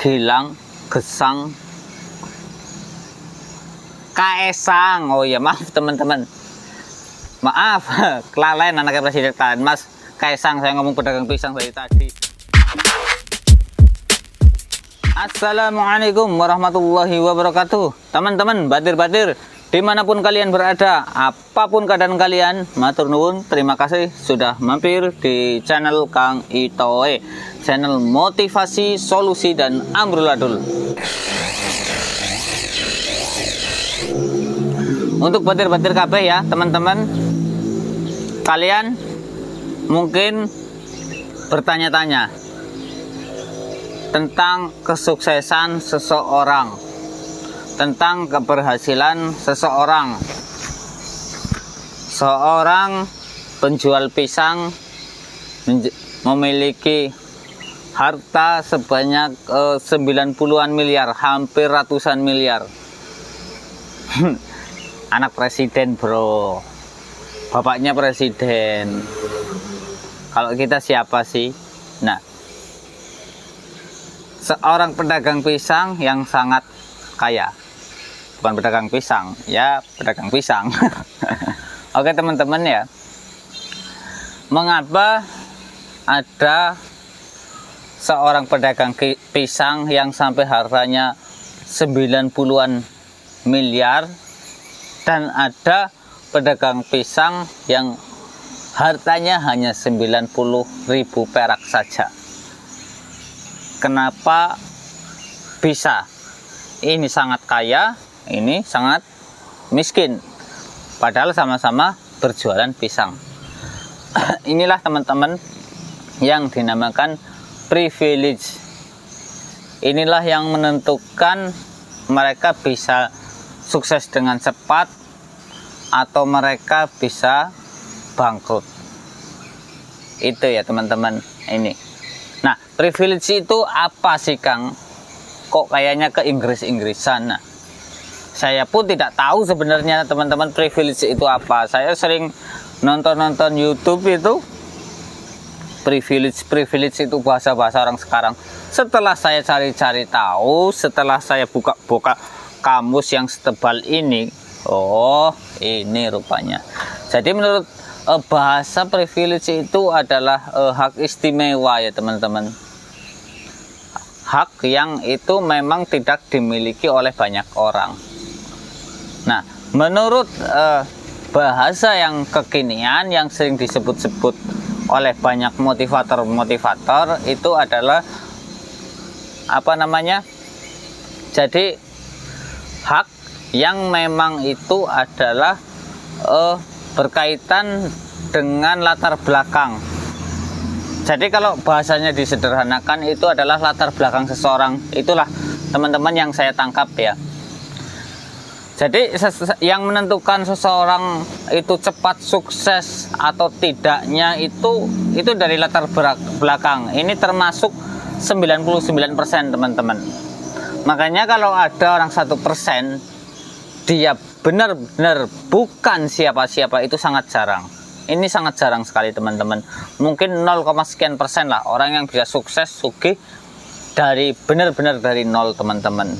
Gilang, Gesang, Kaesang. Oh ya, maaf teman-teman, maaf kelalaian anaknya presiden kalian, Mas Kaesang. Saya ngomong pedagang pisang dari tadi. Assalamualaikum warahmatullahi wabarakatuh. Teman-teman badir-badir dimanapun kalian berada, apapun keadaan kalian, matur nuwun, terima kasih sudah mampir di channel Kang Itoe, channel motivasi, solusi, dan amburadul. Untuk badir-badir KB ya teman-teman, kalian mungkin bertanya-tanya tentang kesuksesan seseorang, tentang keberhasilan seseorang. Seorang penjual pisang memiliki harta sebanyak 90-an miliar, hampir ratusan miliar. Anak presiden bro, bapaknya presiden. Kalau kita siapa sih? Nah, seorang pedagang pisang yang sangat kaya. Bukan pedagang pisang, ya pedagang pisang. Oke teman-teman ya, mengapa ada seorang pedagang pisang yang sampai hartanya 90-an miliar, dan ada pedagang pisang yang hartanya hanya 90.000 perak saja? Kenapa bisa? Ini sangat kaya, ini sangat miskin, padahal sama-sama berjualan pisang. Inilah teman-teman yang dinamakan privilege. Inilah yang menentukan mereka bisa sukses dengan cepat atau mereka bisa bangkrut. Itu ya teman-teman ini. Nah, privilege itu apa sih Kang? Kok kayaknya ke Inggris-Inggrisan? Nah, saya pun tidak tahu sebenarnya teman-teman privilege itu apa. Saya sering nonton YouTube itu, privilege itu bahasa-bahasa orang sekarang. Setelah saya cari-cari tahu, setelah saya buka kamus yang setebal ini, oh ini rupanya. Jadi menurut bahasa privilege itu adalah hak istimewa ya teman-teman. Hak yang itu memang tidak dimiliki oleh banyak orang. Nah, menurut bahasa yang kekinian yang sering disebut-sebut oleh banyak motivator itu adalah apa namanya? Jadi hak yang memang itu adalah berkaitan dengan latar belakang. Jadi kalau bahasanya disederhanakan itu adalah latar belakang seseorang. Itulah teman-teman yang saya tangkap ya. Jadi yang menentukan seseorang itu cepat sukses atau tidaknya itu dari latar belakang. Ini termasuk 99% teman-teman. Makanya kalau ada orang 1% dia benar-benar bukan siapa-siapa, itu sangat jarang. Ini sangat jarang sekali teman-teman. Mungkin 0, sekian persen lah orang yang bisa sukses sugih dari benar-benar dari nol teman-teman.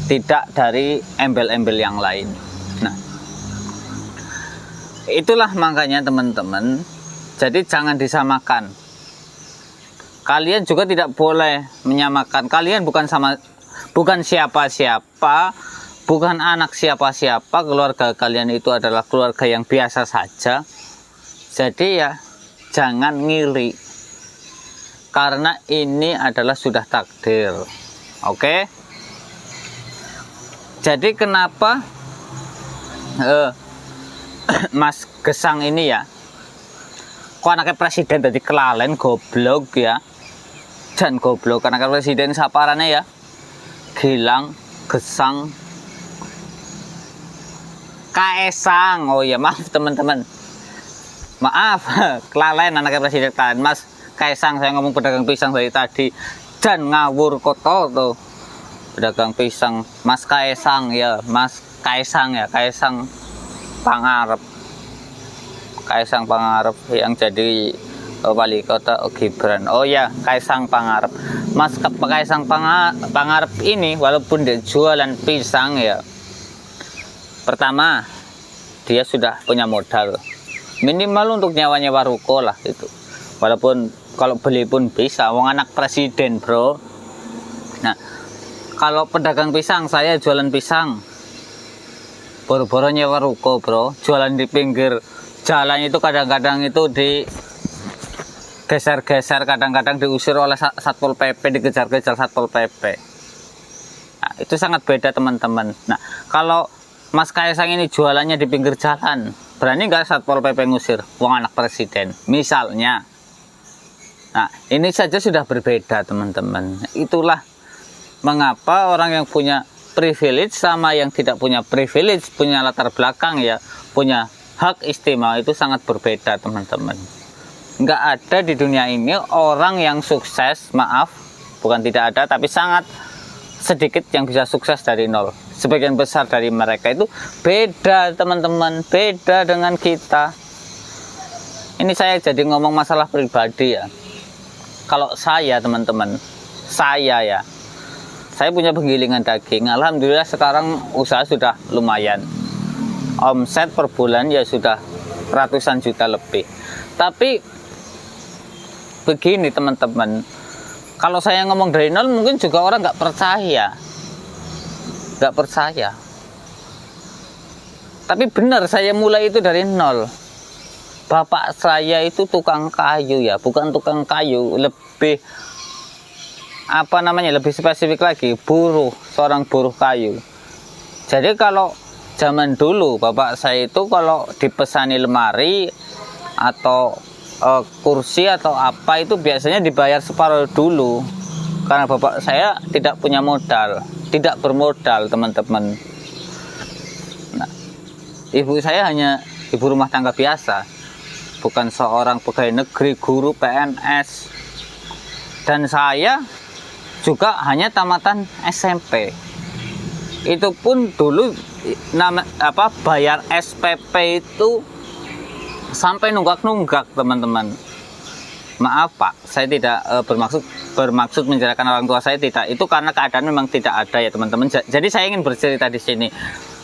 Tidak dari embel-embel yang lain. Nah, itulah makanya teman-teman. Jadi jangan disamakan. Kalian juga tidak boleh menyamakan. Kalian bukan siapa-siapa, bukan anak siapa-siapa. Keluarga kalian itu adalah keluarga yang biasa saja. Jadi ya jangan ngiri, karena ini adalah sudah takdir. Oke? Jadi kenapa Mas Gesang ini ya, kok anaknya presiden tadi kelalen, goblok ya. Dan goblok anaknya presiden saparannya ya, Gilang, Gesang, Kaesang. Oh ya, maaf teman-teman, maaf kelalaian anaknya presiden kalian, Mas Kaesang. Saya ngomong pedagang pisang dari tadi, dan ngawur koto tuh pedagang pisang. Mas Kaesang ya, Mas Kaesang ya, Kaesang Pangarep yang jadi wali kota Gibran. Oh ya, Kaisang Pangarep. Mas Kaisang Pangarep ini walaupun dia jualan pisang ya, pertama dia sudah punya modal minimal untuk nyawa ruko lah itu. Walaupun kalau beli pun bisa, wong anak presiden bro. Nah, kalau pedagang pisang, saya jualan pisang boro-boro nyewa ruko bro, jualan di pinggir jalan itu kadang-kadang itu di geser-geser, kadang-kadang diusir oleh Satpol PP, dikejar-kejar Satpol PP. Nah, itu sangat beda teman-teman. Nah, kalau Mas Kaisang ini jualannya di pinggir jalan, berani nggak Satpol PP ngusir wong anak presiden misalnya? Nah, ini saja sudah berbeda teman-teman. Itulah mengapa orang yang punya privilege sama yang tidak punya privilege, punya latar belakang ya, punya hak istimewa itu sangat berbeda teman-teman. Nggak ada di dunia ini orang yang sukses, maaf, bukan tidak ada, tapi sangat sedikit yang bisa sukses dari nol. Sebagian besar dari mereka itu beda teman-teman, beda dengan kita. Ini saya jadi ngomong masalah pribadi ya. Kalau saya teman-teman, saya punya penggilingan daging. Alhamdulillah sekarang usaha sudah lumayan. Omset per bulan ya sudah ratusan juta lebih. Tapi begini teman-teman, kalau saya ngomong dari nol mungkin juga orang nggak percaya. Tapi benar, saya mulai itu dari nol. Bapak saya itu tukang kayu ya, bukan tukang kayu, lebih apa namanya, lebih spesifik lagi, buruh, seorang buruh kayu. Jadi kalau zaman dulu bapak saya itu kalau dipesani lemari atau kursi atau apa itu biasanya dibayar separuh dulu, karena bapak saya tidak punya modal, tidak bermodal teman-teman. Nah, ibu saya hanya ibu rumah tangga biasa, bukan seorang pegawai negeri, guru, PNS. Dan saya juga hanya tamatan SMP. Itu pun dulu bayar SPP itu sampai nunggak-nunggak teman-teman. Maaf Pak, saya tidak bermaksud menjelekan orang tua saya, tidak. Itu karena keadaan memang tidak ada ya teman-teman. Jadi saya ingin bercerita di sini.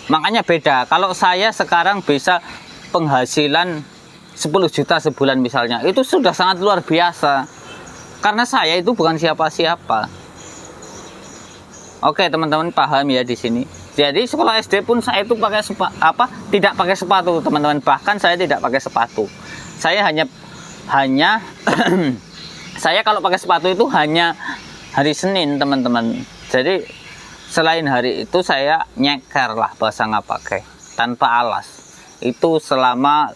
Makanya beda. Kalau saya sekarang bisa penghasilan 10 juta sebulan misalnya, itu sudah sangat luar biasa. Karena saya itu bukan siapa-siapa. Oke teman-teman paham ya di sini. Jadi sekolah SD pun saya itu tidak pakai sepatu teman-teman. Bahkan saya tidak pakai sepatu. Saya hanya saya kalau pakai sepatu itu hanya hari Senin teman-teman. Jadi selain hari itu saya nyeker lah, bahasa nggak pakai, tanpa alas. Itu selama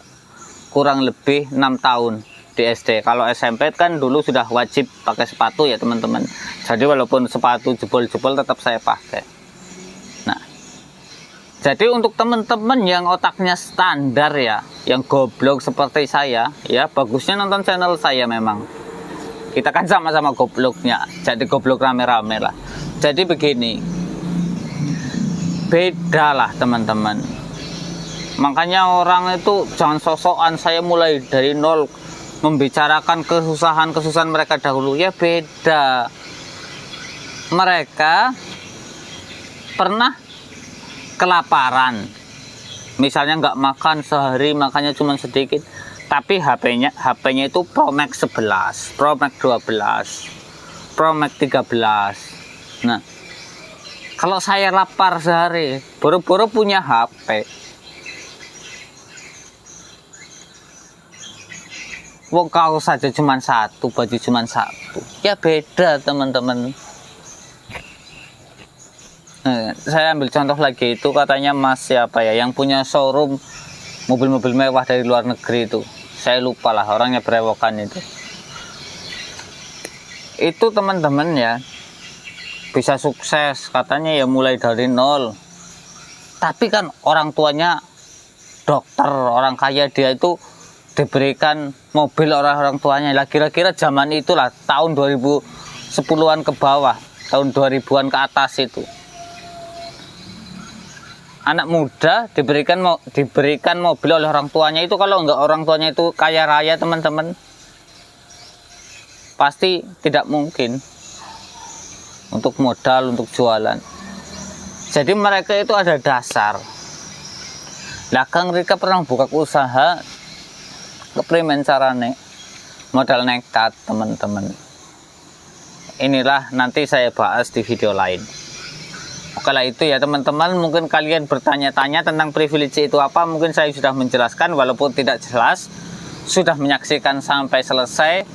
kurang lebih 6 tahun di SD. Kalau SMP kan dulu sudah wajib pakai sepatu ya teman-teman. Jadi walaupun sepatu jebol-jebol tetap saya pakai. Nah, jadi untuk teman-teman yang otaknya standar ya, yang goblok seperti saya ya, bagusnya nonton channel saya memang. Kita kan sama-sama gobloknya, jadi goblok rame-rame lah. Jadi begini, beda lah teman-teman. Makanya orang itu jangan sosokan saya mulai dari nol membicarakan kesusahan mereka dahulu. Ya beda. Mereka pernah kelaparan, misalnya nggak makan sehari, makannya cuma sedikit, tapi HP-nya itu Pro Max 11, Pro Max 12, Pro Max 13. Nah, kalau saya lapar sehari, boro-boro punya HP, wong kaos saja cuma satu, baju cuma satu, ya beda teman-teman. Saya ambil contoh lagi, itu katanya Mas siapa ya yang punya showroom mobil-mobil mewah dari luar negeri itu, saya lupa lah orangnya, berewokan itu teman-teman ya, bisa sukses katanya ya mulai dari nol. Tapi kan orang tuanya dokter, orang kaya, dia itu diberikan mobil orang tuanya lah, kira-kira zaman itulah tahun 2010-an ke bawah, tahun 2000-an ke atas itu. Anak muda diberikan mobil oleh orang tuanya itu, kalau enggak orang tuanya itu kaya raya teman-teman, pasti tidak mungkin untuk modal, untuk jualan. Jadi mereka itu ada dasar. Dagang mereka pernah buka usaha, keprimen carane, modal nekat teman-teman. Inilah nanti saya bahas di video lain. Oke lah itu ya teman-teman, mungkin kalian bertanya-tanya tentang privilege itu apa, mungkin saya sudah menjelaskan, walaupun tidak jelas. Sudah menyaksikan sampai selesai,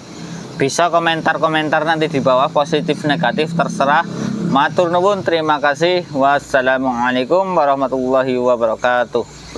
bisa komentar-komentar nanti di bawah, positif negatif terserah. Matur nuwun, terima kasih. Wassalamualaikum warahmatullahi wabarakatuh.